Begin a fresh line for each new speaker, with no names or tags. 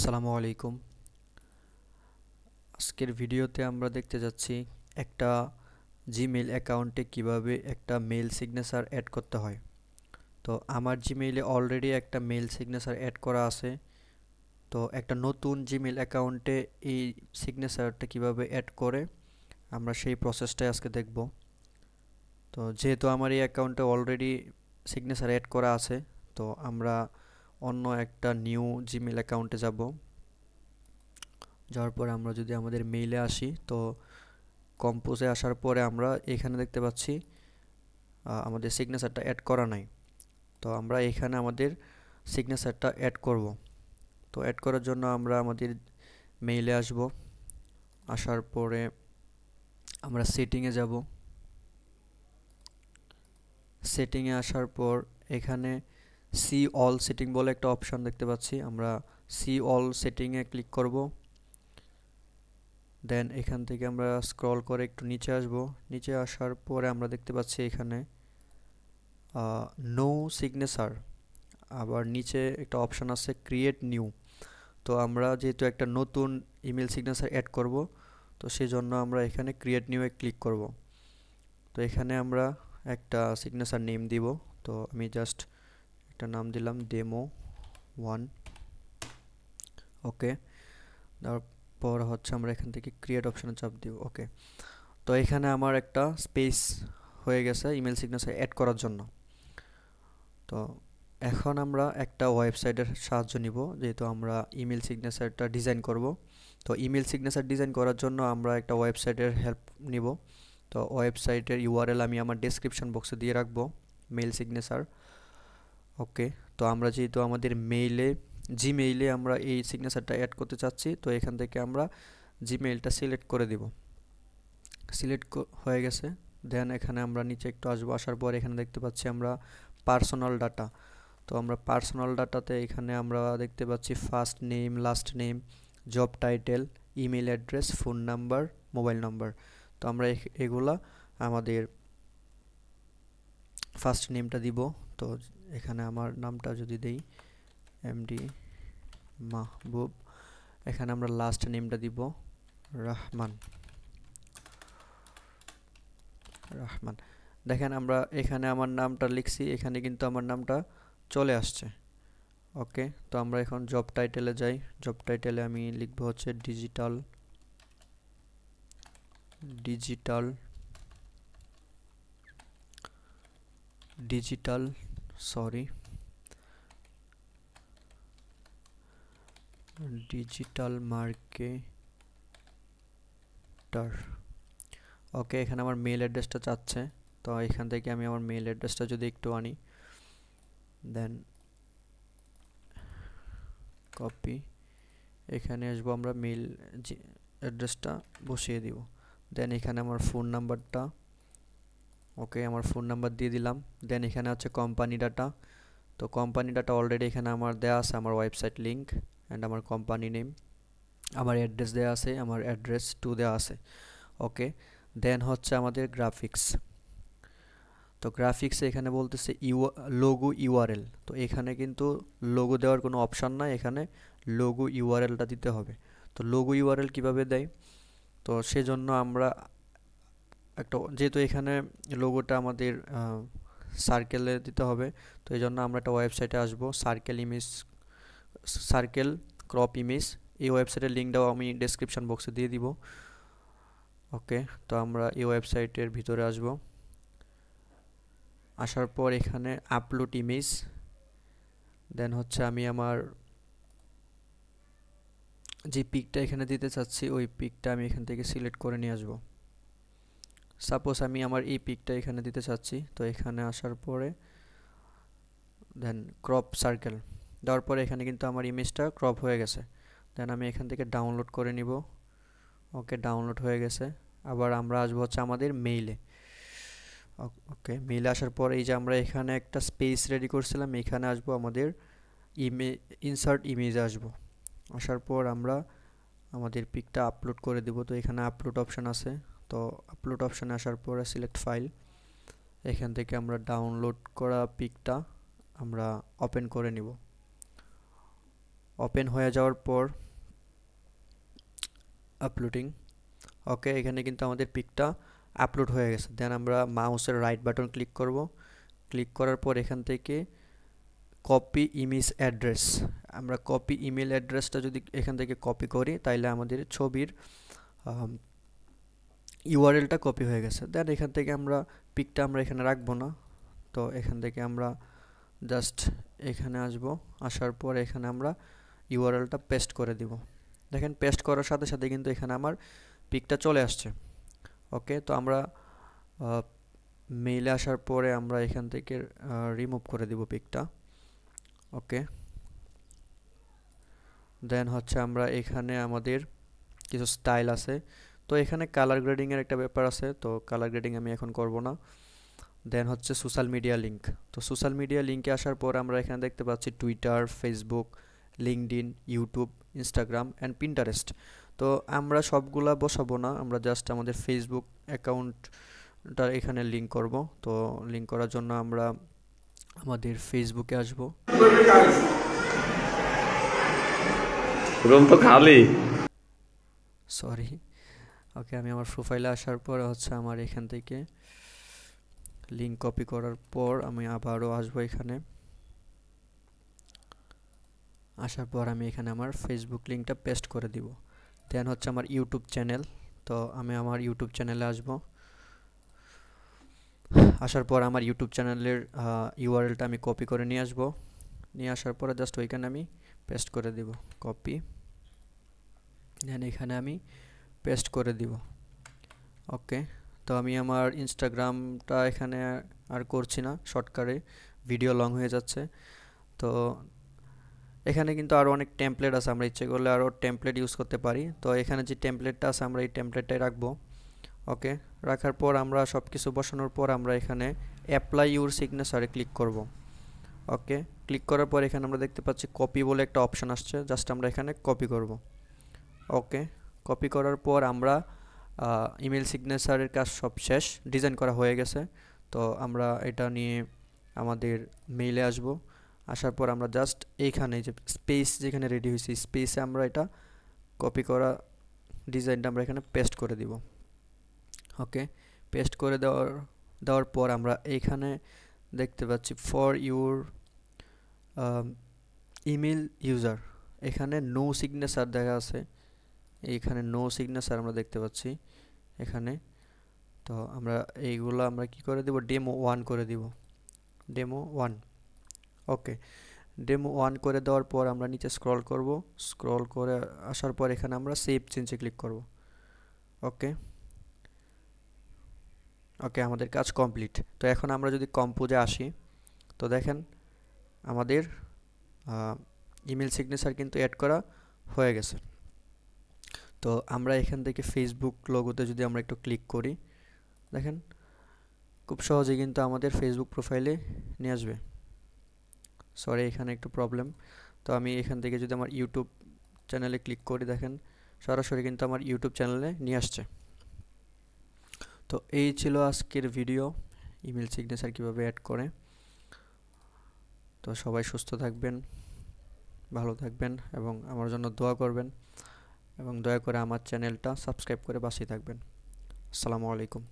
আসসালামু আলাইকুম। আজকের ভিডিওতে আমরা দেখতে যাচ্ছি একটা জিমেইল অ্যাকাউন্টে কিভাবে একটা মেল সিগনেচার অ্যাড করতে হয়। তো আমার জিমেইলে অলরেডি একটা মেল সিগনেচার অ্যাড করা আছে। তো একটা নতুন জিমেইল অ্যাকাউন্টে এই সিগনেচারটা কিভাবে অ্যাড করে আমরা সেই প্রসেসটাই আজকে দেখব। তো যেহেতু আমার এই অ্যাকাউন্টে অলরেডি সিগনেচার অ্যাড করা আছে, তো আমরা অন্য একটা নিউ জিমেইল অ্যাকাউন্টে যাব। যাওয়ার পরে আমরা যদি আমাদের মেইলে আসি, তো কম্পোজে আসার পরে আমরা এখানে দেখতে পাচ্ছি আমাদের সিগনেচারটা অ্যাড করা নাই। তো আমরা এখানে আমাদের সিগনেচারটা অ্যাড করব। তো অ্যাড করার জন্য আমরা আমাদের মেইলে আসব। আসার পরে আমরা সেটিংয়ে যাব। সেটিংয়ে আসার পর এখানে সি অল সেটিং বলে একটা অপশন দেখতে পাচ্ছি, আমরা সি অল সেটিংয়ে ক্লিক করব। দেন এখান থেকে আমরা স্ক্রল করে একটু নিচে আসব। নিচে আসার পরে আমরা দেখতে পাচ্ছি এখানে নো সিগনেচার, আবার নিচে একটা অপশন আছে ক্রিয়েট নিউ। তো আমরা যেহেতু একটা নতুন ইমেল সিগনেচার অ্যাড করব, তো সেই জন্য আমরা এখানে ক্রিয়েট নিউ এ ক্লিক করব। তো এখানে আমরা একটা সিগনেচার নেম দিব। তো আমি জাস্ট একটা নাম দিলাম ডেমো 1। ওকে, তারপর হচ্ছে আমরা এখান থেকে ক্রিয়েট অপশনে চাপ দিব। ওকে, তো এখানে আমার একটা স্পেস হয়ে গেছে ইমেল সিগনেচার অ্যাড করার জন্য। তো এখন আমরা একটা ওয়েবসাইটের সাহায্য নিব, যেহেতু আমরা ইমেল সিগনেচারটা ডিজাইন করব। তো ইমেল সিগনেচার ডিজাইন করার জন্য আমরা একটা ওয়েবসাইটের হেল্প নিব। তো ওয়েবসাইটের ইউআরএল আমি আমার ডেসক্রিপশন বক্সে দিয়ে রাখবো, মেল সিগনেচার। ওকে, তো আমরা যেহেতু আমাদের জিমেইলে আমরা এই সিগনেচারটা অ্যাড করতে চাচ্ছি, তো এখান থেকে আমরা জিমেইলটা সিলেক্ট করে দিব। সিলেক্ট হয়ে গেছে। দেন এখানে আমরা নিচে একটু আসবো। আসার পর এখানে দেখতে পাচ্ছি আমরা পার্সোনাল ডাটা। তো আমরা পার্সোনাল ডাটাতে এখানে আমরা দেখতে পাচ্ছি first name, last name, job title, email address, phone number, mobile number. তো আমরা এগুলা আমাদের ফার্স্ট নেমটা দিব। তো এখানে আমার নামটা যদি দেই এমডি মাহবুব। এখানে আমরা লাস্ট নেমটা দিব রহমান। রহমান দেখেন আমরা এখানে আমার নামটা লিখছি, এখানে কিন্তু আমার নামটা চলে আসছে। ওকে, তো আমরা এখন জব টাইটেলে যাই। জব টাইটেলে আমি লিখবো হচ্ছে digital digital digital sorry digital marketer. Okay, এখানে আমার মেল অ্যাড্রেসটা চাচ্ছে। তো এখান থেকে আমি আমার মেল অ্যাড্রেসটা যদি একটু আনি, দেন কপি, এখানে আসবো, আমরা মেল অ্যাড্রেসটা বসিয়ে দিব। দেন এখানে আমার ফোন নাম্বারটা, ওকে আমার ফোন নাম্বার দিয়ে দিলাম। দেন এখানে হচ্ছে কোম্পানি ডাটা। তো কোম্পানি ডাটা অলরেডি এখানে আমার দেওয়া আছে, আমার ওয়েবসাইট লিংক অ্যান্ড আমার কোম্পানি নেম, আমার অ্যাড্রেস দেওয়া আছে, আমার অ্যাড্রেস টু দেওয়া আছে। ওকে, দেন হচ্ছে আমাদের গ্রাফিক্স। তো গ্রাফিক্সে এখানে বলতেছে লোগো ইউআরএল। তো এখানে কিন্তু লোগো দেওয়ার কোনো অপশান নাই, এখানে লোগো ইউআরএলটা দিতে হবে। তো লোগো ইউআরএল কিভাবে দেয়, তো সেজন্য আমরা একটা, যেহেতু এখানে লোগোটা আমাদের সার্কেলে দিতে হবে, তো এই জন্য আমরা একটা ওয়েবসাইটে আসবো, সার্কেল ক্রপ ইমেজ। এই ওয়েবসাইটের লিঙ্কটাও আমি ডেসক্রিপশন বক্সে দিয়ে দিব। ওকে, তো আমরা এই ওয়েবসাইটের ভিতরে আসব। আসার পর এখানে আপলোড ইমেজ, দেন হচ্ছে আমি আমার যে পিকটা এখানে দিতে চাচ্ছি ওই পিকটা আমি এখান থেকে সিলেক্ট করে নিয়ে আসবো। সাপোজ আমি আমার এই পিকটা এখানে দিতে চাচ্ছি, তো এখানে আসার পরে দেন ক্রপ সার্কেল দেওয়ার পরে এখানে কিন্তু আমার ইমেজটা ক্রপ হয়ে গেছে। দেন আমি এখান থেকে ডাউনলোড করে নিব। ওকে, ডাউনলোড হয়ে গেছে। আবার আমরা আসবো হচ্ছে আমাদের মেইলে। ওকে, মেইলে আসার পর এই যে আমরা এখানে একটা স্পেস রেডি করছিলাম, এখানে আসবো আমাদের ইনসার্ট ইমেজে আসবো। আসার পর আমরা আমাদের পিকটা আপলোড করে দেব। তো এখানে আপলোড অপশান আছে। তো আপলোড অপশানে আসার পরে সিলেক্ট ফাইল, এখান থেকে আমরা ডাউনলোড করা পিকটা আমরা ওপেন করে নিব। ওপেন হয়ে যাওয়ার পর আপলোডিং, ওকে, এখানে কিন্তু আমাদের পিকটা আপলোড হয়ে গেছে। দেন আমরা মাউসের রাইট বাটন ক্লিক করব। ক্লিক করার পর এখান থেকে কপি ইমেজ অ্যাড্রেস, আমরা কপি ইমেল অ্যাড্রেসটা যদি এখান থেকে কপি করি তাইলে আমাদের ছবির ইউআরএলটা কপি হয়ে গেছে। দেন এখান থেকে আমরা পিকটা আমরা এখানে রাখবো না, তো এখান থেকে আমরা জাস্ট এখানে আসব। আসার পর এখানে আমরা ইউআরএলটা পেস্ট করে দিব। দেখেন পেস্ট করার সাথে সাথে কিন্তু এখানে আমার পিকটা চলে আসছে। ওকে, তো আমরা মেইলে আসার পরে আমরা এখান থেকে রিমুভ করে দিব পিকটা। ওকে, দেন হচ্ছে আমরা এখানে আমাদের কিছু স্টাইল আছে, তো এখানে কালার গ্রেডিংয়ের একটা ব্যাপার আছে, তো কালার গ্রেডিং আমি এখন করব না। দেন হচ্ছে সোশ্যাল মিডিয়া লিঙ্ক, তো সোশ্যাল মিডিয়া লিঙ্কে আসার পর আমরা এখানে দেখতে পাচ্ছি Twitter, Facebook, LinkedIn, YouTube, Instagram and Pinterest. তো আমরা সবগুলা বসাবো না, আমরা জাস্ট আমাদের ফেসবুক অ্যাকাউন্টটা এখানে লিঙ্ক করব। তো লিঙ্ক করার জন্য আমরা আমাদের ফেসবুকে আসব।
রুম তো খালি।
সরি, ওকে, আমি আমার প্রোফাইলে আসার পর হচ্ছে আমার এখান থেকে লিঙ্ক কপি করার পর আমি আবারও আসবো এখানে। আসার পর আমি এখানে আমার ফেসবুক লিঙ্কটা পেস্ট করে দিব। দেন হচ্ছে আমার ইউটিউব চ্যানেল, তো আমি আমার ইউটিউব চ্যানেলে আসব। আসার পর আমার ইউটিউব চ্যানেলের ইউআরএলটা আমি কপি করে নিয়ে আসব। নিয়ে আসার পরে জাস্ট ওইখানে আমি পেস্ট করে দিব, কপি, দেন এখানে আমি পেস্ট করে দিব। ওকে, তো আমি আমার ইনস্টাগ্রামটা এখানে আর করছি না, শর্টকাটে ভিডিও লং হয়ে যাচ্ছে। তো এখানে কিন্তু আরও অনেক টেমপ্লেট আছে, আমরা ইচ্ছে করলে আরও টেমপ্লেট ইউজ করতে পারি। তো এখানে যে টেমপ্লেটটা আছে আমরা এই টেমপ্লেটটাই রাখবো। ওকে, রাখার পর আমরা সব কিছু বসানোর পর আমরা এখানে অ্যাপ্লাই ইউর সিগনেচারে ক্লিক করব। ওকে, ক্লিক করার পর এখানে আমরা দেখতে পাচ্ছি কপি বলে একটা অপশন আসছে, জাস্ট আমরা এখানে কপি করব। ওকে, কপি করার পর আমরা ইমেল সিগনেচারের কাজ সব শেষ, ডিজাইন করা হয়ে গেছে। তো আমরা এটা নিয়ে আমাদের মেইলে আসব। আসার পর আমরা জাস্ট এইখানে যে স্পেস যেখানে রেডি হয়েছে স্পেসে আমরা এটা কপি করা ডিজাইনটা আমরা এখানে পেস্ট করে দিব। ওকে, পেস্ট করে দেওয়ার পর আমরা এইখানে দেখতে পাচ্ছি ফর ইউর ইমেল ইউজার, এখানে নো সিগনেচার দেখা আছে, এইখানে নো সিগনেচার আমরা দেখতে পাচ্ছি এখানে। তো আমরা এইগুলো আমরা কি করে দেব, ডেমো 1 করে দিব, ডেমো 1। ওকে, ডেমো 1 করে দেওয়ার পর আমরা নিচে স্ক্রল করব, স্ক্রল করে আসার পর এখানে আমরা সেভ চেঞ্জে ক্লিক করব। ওকে, ওকে, আমাদের কাজ কমপ্লিট। তো এখন আমরা যদি কম্পোজে আসি, তো দেখেন আমাদের ইমেল সিগনেচার কিন্তু অ্যাড করা হয়ে গেছে। তো আমরা এখান থেকে ফেসবুক লোগোতে যদি আমরা একটু ক্লিক করি, দেখেন খুব সহজে কিন্তু আমাদের ফেসবুক প্রোফাইলে নিয়ে আসবে। সরি, এখানে একটু প্রবলেম। তো আমি এখান থেকে যদি আমার ইউটিউব চ্যানেলে ক্লিক করি, দেখেন সরাসরি কিন্তু আমার ইউটিউব চ্যানেলে নিয়ে আসছে। তো এই ছিল আজকের ভিডিও, ইমেল সিগনেচার কীভাবে অ্যাড করে। তো সবাই সুস্থ থাকবেন, ভালো থাকবেন এবং আমার জন্য দোয়া করবেন, এবং দয়া করে আমার চ্যানেলটা সাবস্ক্রাইব করে পাশেই থাকবেন। আসসালামু আলাইকুম।